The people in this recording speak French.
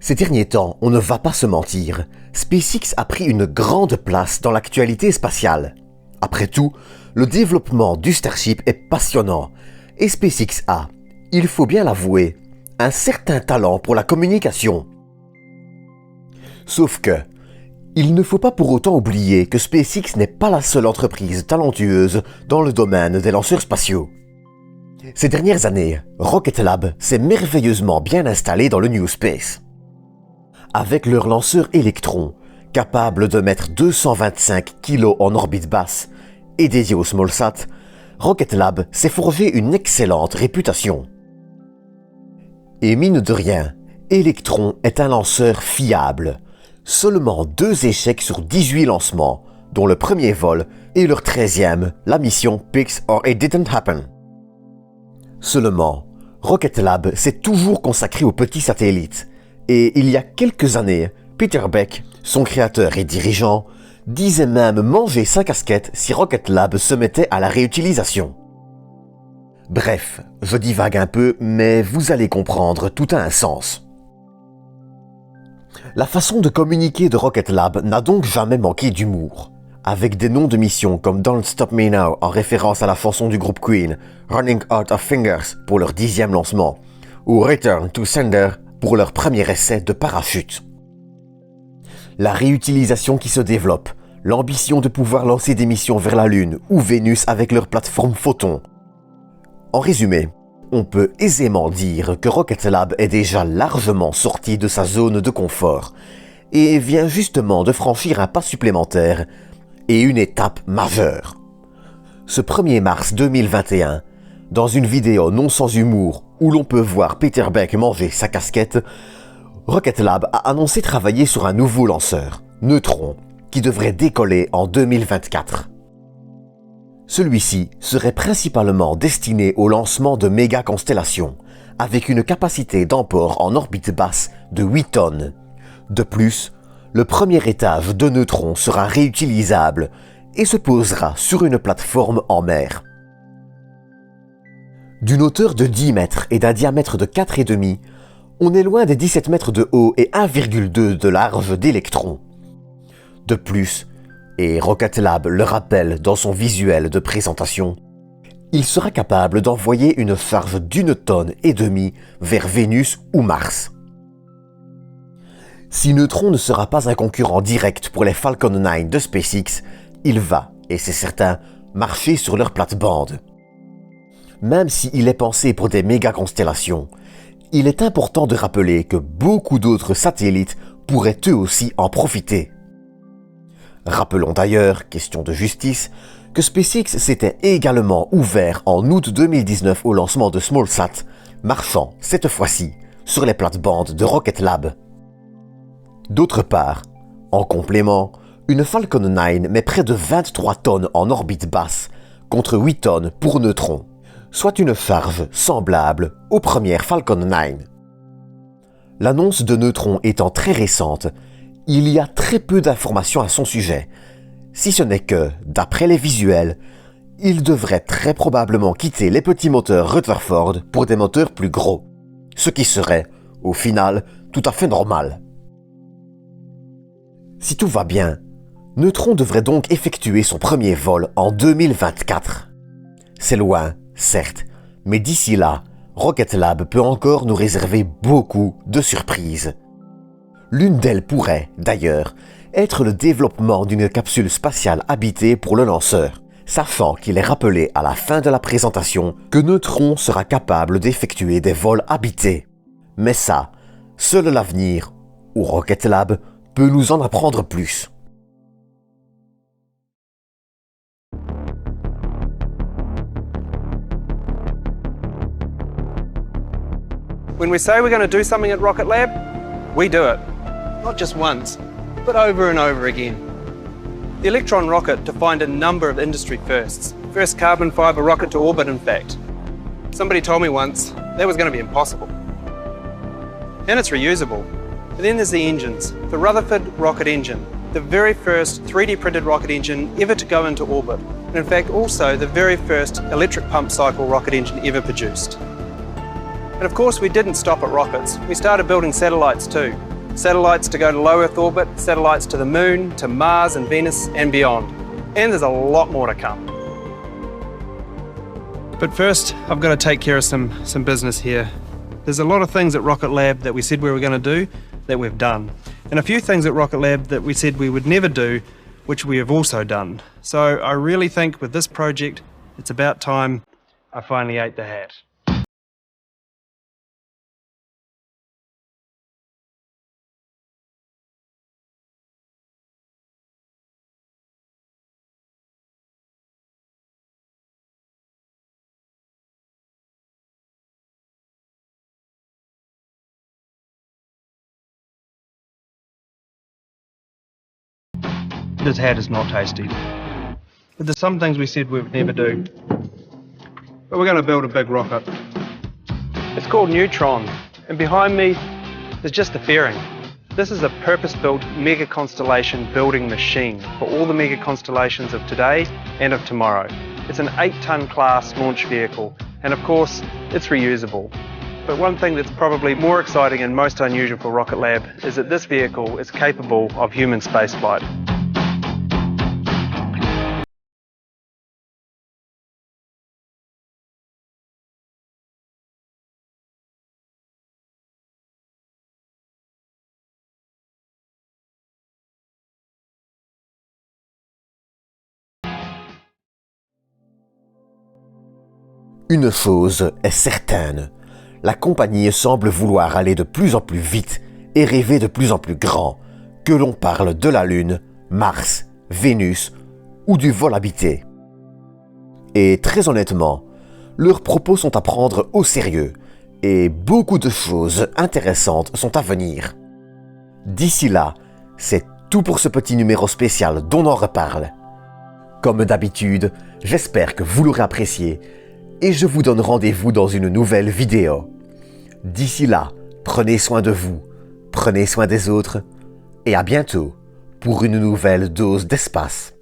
Ces derniers temps, on ne va pas se mentir, SpaceX a pris une grande place dans l'actualité spatiale. Après tout, le développement du Starship est passionnant, et SpaceX a, il faut bien l'avouer, un certain talent pour la communication. Sauf que, il ne faut pas pour autant oublier que SpaceX n'est pas la seule entreprise talentueuse dans le domaine des lanceurs spatiaux. Ces dernières années, Rocket Lab s'est merveilleusement bien installé dans le New Space. Avec leur lanceur Electron, capable de mettre 225 kg en orbite basse et dédié au SmallSat, Rocket Lab s'est forgé une excellente réputation. Et mine de rien, Electron est un lanceur fiable. Seulement 2 échecs sur 18 lancements, dont le premier vol et leur 13e, la mission Pix or It Didn't Happen. Seulement, Rocket Lab s'est toujours consacré aux petits satellites, et il y a quelques années, Peter Beck, son créateur et dirigeant, disait même manger sa casquette si Rocket Lab se mettait à la réutilisation. Bref, je divague un peu, mais vous allez comprendre, tout a un sens. La façon de communiquer de Rocket Lab n'a donc jamais manqué d'humour. Avec des noms de missions comme Don't Stop Me Now en référence à la chanson du groupe Queen, Running Out of Fingers pour leur 10e lancement, ou Return to Sender pour leur premier essai de parachute. La réutilisation qui se développe, l'ambition de pouvoir lancer des missions vers la Lune ou Vénus avec leur plateforme Photon. En résumé, on peut aisément dire que Rocket Lab est déjà largement sorti de sa zone de confort et vient justement de franchir un pas supplémentaire et une étape majeure. Ce 1er mars 2021, dans une vidéo non sans humour où l'on peut voir Peter Beck manger sa casquette, Rocket Lab a annoncé travailler sur un nouveau lanceur, Neutron, qui devrait décoller en 2024. Celui-ci serait principalement destiné au lancement de méga-constellations, avec une capacité d'emport en orbite basse de 8 tonnes. De plus, le premier étage de Neutron sera réutilisable et se posera sur une plateforme en mer. D'une hauteur de 10 mètres et d'un diamètre de 4,5, on est loin des 17 mètres de haut et 1,2 de large d'Electron. De plus, et Rocket Lab le rappelle dans son visuel de présentation, il sera capable d'envoyer une charge d'1,5 tonne vers Vénus ou Mars. Si Neutron ne sera pas un concurrent direct pour les Falcon 9 de SpaceX, il va, et c'est certain, marcher sur leur plate-bande. Même s'il est pensé pour des méga-constellations, il est important de rappeler que beaucoup d'autres satellites pourraient eux aussi en profiter. Rappelons d'ailleurs, question de justice, que SpaceX s'était également ouvert en août 2019 au lancement de SmallSat, marchant, cette fois-ci, sur les plates-bandes de Rocket Lab. D'autre part, en complément, une Falcon 9 met près de 23 tonnes en orbite basse, contre 8 tonnes pour Neutron, soit une charge semblable aux premières Falcon 9. L'annonce de Neutron étant très récente, il y a très peu d'informations à son sujet, si ce n'est que, d'après les visuels, il devrait très probablement quitter les petits moteurs Rutherford pour des moteurs plus gros, ce qui serait, au final, tout à fait normal. Si tout va bien, Neutron devrait donc effectuer son premier vol en 2024. C'est loin, certes, mais d'ici là, Rocket Lab peut encore nous réserver beaucoup de surprises. L'une d'elles pourrait, d'ailleurs, être le développement d'une capsule spatiale habitée pour le lanceur, sachant qu'il est rappelé à la fin de la présentation que Neutron sera capable d'effectuer des vols habités. Mais ça, seul l'avenir, ou Rocket Lab, peut nous en apprendre plus. When we say we're going to do something at Rocket Lab, we do it. Not just once, but over and over again. The Electron rocket defined a number of industry firsts. First carbon fibre rocket to orbit, in fact. Somebody told me once that was going to be impossible. And it's reusable. But then there's the engines. The Rutherford rocket engine, the very first 3D printed rocket engine ever to go into orbit. And in fact also the very first electric pump cycle rocket engine ever produced. And of course, we didn't stop at rockets. We started building satellites too. Satellites to go to low Earth orbit, satellites to the Moon, to Mars and Venus and beyond. And there's a lot more to come. But first, I've got to take care of some business here. There's a lot of things at Rocket Lab that we said we were going to do that we've done. And a few things at Rocket Lab that we said we would never do, which we have also done. So I really think with this project, it's about time I finally ate the hat. This hat is not tasty. But there's some things we said we would never do. But we're going to build a big rocket. It's called Neutron, and behind me is just the fairing. This is a purpose-built mega constellation building machine for all the mega constellations of today and of tomorrow. It's an 8-ton class launch vehicle, and of course, it's reusable. But one thing that's probably more exciting and most unusual for Rocket Lab is that this vehicle is capable of human spaceflight. Une chose est certaine, la compagnie semble vouloir aller de plus en plus vite et rêver de plus en plus grand, que l'on parle de la Lune, Mars, Vénus ou du vol habité. Et très honnêtement, leurs propos sont à prendre au sérieux et beaucoup de choses intéressantes sont à venir. D'ici là, c'est tout pour ce petit numéro spécial dont on reparle. Comme d'habitude, j'espère que vous l'aurez apprécié et je vous donne rendez-vous dans une nouvelle vidéo. D'ici là, prenez soin de vous, prenez soin des autres et à bientôt pour une nouvelle dose d'espace.